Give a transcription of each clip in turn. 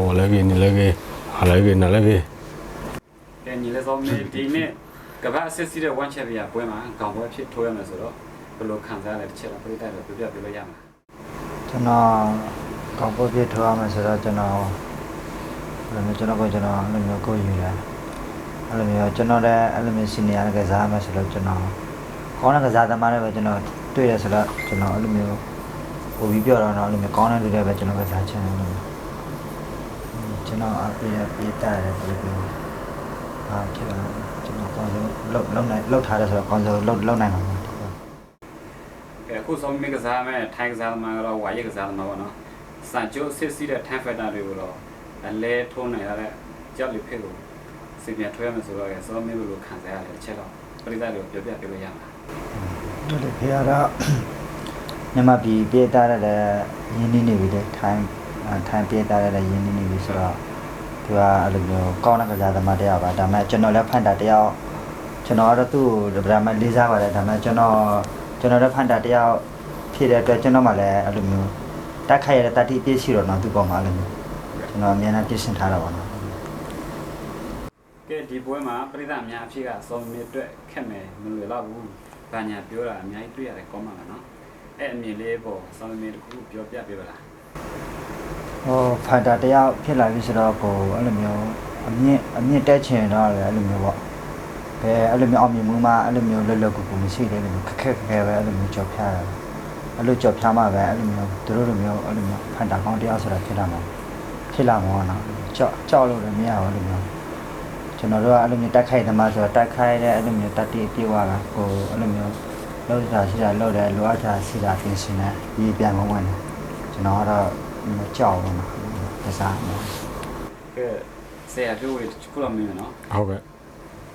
我来给你来给，我来给拿来给。แต่นี่เลยซ้อมดีเนี่ยกับว่าเสียสิได้วันเช้าไปป่วยมาก่อนว่าพี่โทรมาสุดแล้วเป็นลูกขังซะเลยเชื่อเราไม่ได้เลยเปรียบไปเลยยังကျွန်တော်ကောင်းဖို့ပြထောရမယ်ဆိုတော့ကျွန်တော်အဲ့လိုမျိုးကျွန်တော်ကိုကျွန်တော်အဲ့လိုမျိုးကိုယူတယ်အဲ့လိုမျိုးကျွန်တော်လည်းအဲ့လိုမျိုးစီနီယာကစားမယ်ဆိုတော့ကျွန်တော်ကောင်းတဲ့ကစားသမားတွေပဲကျွန်တော်တွေ့ရဆိုတော့ကျွန်တော်အဲ့လိုမျိုးပို့ပြီးပြောတော့အဲ့လိုမျိုးကောင်းတဲ့လူတွေပဲကျွန်တော်ကစားချင်တယ်လို့ကျွန်တော်အပြည့်တာတယ်ဘယ်လိုပြောကျွန်တော်ကောင်းဆုံးလောက်ထားတယ်ဆိုတော့ကောင်းဆုံးလောက်နိုင်မှာအခုซ้อมมีกษาแม่ไทยกษามาเราวายกษามาบ่เนาะสานโจเซซีတဲ့ time factor တွေကိုတော့လဲထုံးနိုင်ရတဲ့ကြောက်လိဖြစ်လို့စိတ်ပြထွေးမယ်ဆိုတော့ซ้อมมีလို့ခံစားရတယ်ချက်တော့ပရိသတ်တွေကိုပြောပြပေးလို့ရမှာတို့လေဖေရတော့မြန်မာပြည်ပြည်သားရတဲ့ရင်းနှီးနေပြီတဲ့ထိုင်းပြည်သားရတဲ့ရင်းနှီးနေပြီဆိုတော့သူကအဲ့လိုမျိုးကောင်းတဲ့ကစားသမားတယောက်ပါဒါပေမဲ့ကျွန်တော်လည်းဖန်တာတယောက်ကျွန်တော်ကတော့သူ့ကိုဗမာလေးစားပါတယ်ဒါပေမဲ့ကျွန်တော်လည်းဖန်တာတယောက်ဖြစ်တဲ့အတွက်ကျွန်တော်မှလည်းအဲ့လိုမျိုးတက်ခိုက်ရတဲ့တတိပြည့်ရှိတော့တော့သူ့ပေါ်မှာလည်းကျွန်တော်အများနဲ့ပြည့်စင်ထားတာပါနော်ကဲဒီပွဲမှာပရိသတ်အများအဖြစ်ကစောမီအတွက်ခက်မယ်မလွယ်တော့ဘူးဘာညာပြောတာအများကြီးတွေ့ရတယ်ကောင်းပါလားနော်အဲ့အမြင်လေးပေါ့စောမီတခုပြောပြပေးပါလားဖန်တာတယောက်ဖြစ်လာပြီဆိုတော့ကိုအဲ့လိုမျိုးအမြင့်တက်ချင်တော့လည်းအဲ့လိုမျိုးပေါ့ဘယ်အဲ့လိုမျိုးအောင်မြင်မှုမှအဲ့လိုမျိုးလွတ်လွတ်ကူကူမရှိသေးဘူးခက်ခဲပဲအဲ့လိုမျိုးကြော်ဖြားတယ်အဲ့လိုကြော်ဖြားမှပဲအဲ့လိုမျိုးတို့လိုမျိုးအဲ့လိုမျိုးဖန်တာကောင်းတယောက်ဆိုတာဖြစ်လာမှာနော်ကြောက်လို့လည်းမရဘူးအဲ့လိုမျိုးကျွန်တော်တို့ကအဲ့လိုမျိုးတက်ခိုက်သမားဆိုတော့တက်ခိုက်တဲ့အဲ့လိုမျိုးတတိပြေဝတာကိုအဲ့လိုမျိုးလောက်တာရှိတာလောက်တယ်လိုအပ်တာရှိတာပြင်ဆင်တယ်ဒီပြန်ဝင်တယ်ကျွန်တော်ကတော့ကြောက်ဘူးနော်ဒါစားနော်ကဲဆရာပြောရခုလိုမျိုးနော်ဟုတ်ကဲ့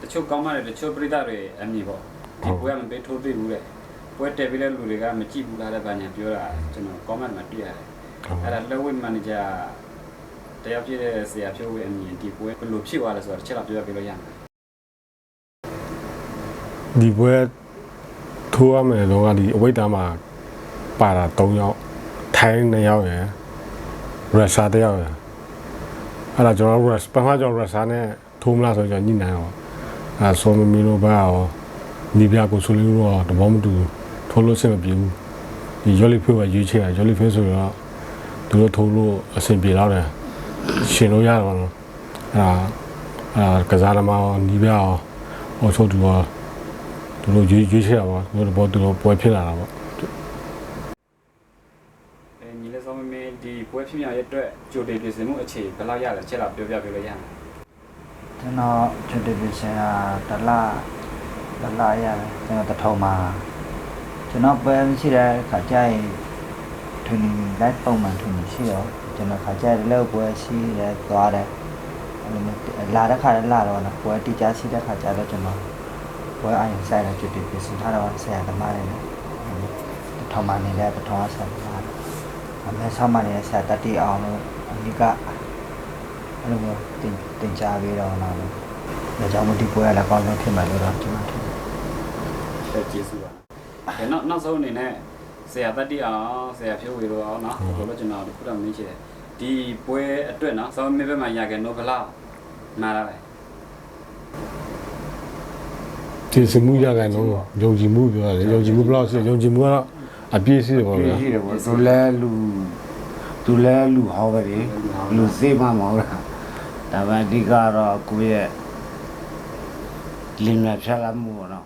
တချို့ကောင်းပါတယ်တချို့ပရိသတ်တွေအမြင်ပေါ့ဒီပွဲမှာပေးထိုးသိဘူးတဲ့ပွဲတက်ပြီးတဲ့လူတွေကမကြည့်ဘူးလားတဲ့ဘာညာပြောတာကျွန်တော် comment မှာတွေ့ရတယ်အဲ့ဒါလက်ဝဲ manager တယောက်ဖြစ်တဲ့ဆရာပြောဝဲအမြင်ဒီပွဲဘယ်လိုဖြစ်သွားလဲဆိုတော့တစ်ချက်တော့ပြောပြပေးလို့ရမှာဒီပွဲထိုးရမယ်တော့ကဒီအဝိတ်သားမှာပါတာ3ယောက်ထိုင်း2ယောက်ရယ်ရုရှား1ယောက်ရယ်အဲ့ဒါကျွန်တော်ပထမကျွန်တော်ရုရှားနဲ့ထိုးမလားဆိုတော့ညှိနှိုင်းအောင်အဲ့ဆိုမီလိုပါအောင်ဒီပြကိုဆိုလို့တော့တဘောမတူထိုးလို့ဆင်မပြေဘူးဒီရော်လီဖေးကရွေးချယ်ရော်လီဖေးဆိုတော့သူတို့ထိုးလို့အဆင်ပြေတော့တယ်ရှင်လို့ရတော့နော်အဲ့ကစားသမားဒီပြအောင်ဟိုဆိုသူတို့ရွေးချယ်ပါသူတို့ပွဲဖြစ်လာတာပေါ့ညီလေးစောမင်းဒီပွဲဖြစ်မြောက်ရဲ့အတွက်ကြိုတင်ပြင်ဆင်မှုအခြေဘယ်လောက်ရလဲချက်တော့ပြောပြပေးလို့ရမှာကျွန်တော်ကြိုတင်ပြင်ဆင်တာတလားရတယ်ကျွန်တော်တထုံမှာကျွန်တော်ပွဲရှိတဲ့ခါကျရင်ထွန်းနေလိုက်ပုံမှန်ထွန်းနေရှိတော့ကျွန်တော်ခါကျတဲ့လောက်ပွဲရှိတယ်သွားတယ်အဲ့လိုမျိုးလာတဲ့ခါလည်းလာတော့နော်ပွဲတီချာရှိတဲ့ခါကျတော့ကျွန်တော်ပွဲအရင်ဆိုင်တော့ကြိုတင်ပြင်ဆင်ထားတော့ဆရာသမားတွေနဲ့တထုံမှာနေတဲ့တထုံအဆက်ပါတယ်အမေဆောင်းမှနေတဲ့ဆရာတတိအောင်လို့အဓိကအဲ့လိုမျိုးတင်ကြားပြီးတော့နော်ဒါကြောင့်မို့ဒီပွဲကလည်းကောင်းဆုံးဖြစ်မှာလို့တော့ကျွန်တော်ထင်တယ်ကျေးဇူးပါနောက်ဆုံးအနေနဲ့ဆရာတတိအောင်ဆရာဖြိုးဝေလို့အောင်နော်ဘယ်လိုကျွန်တော်ခုတော့မင်းချင်တယ်ဒီပွဲအတွက်နော်စောမေဘက်မှာရခဲ့နိုဘလာနားလာပဲဒီစမှုရကန်တော့ယုံကြည်မှုပြောရတယ်ယုံကြည်မှုဘယ်လောက်ရှိယုံကြည်မှုကတော့အပြည့်ရှိတယ်ပေါ့ဗျာရှိတယ်ပေါ့သူလဲလူဟောပဲလေလူစေးမှမဟုတ်လားဒါပေမဲ့အဓိကတော့ကိုယ့်ရဲ့လင်းမြဖြတ်လာမှုပေါ့နော်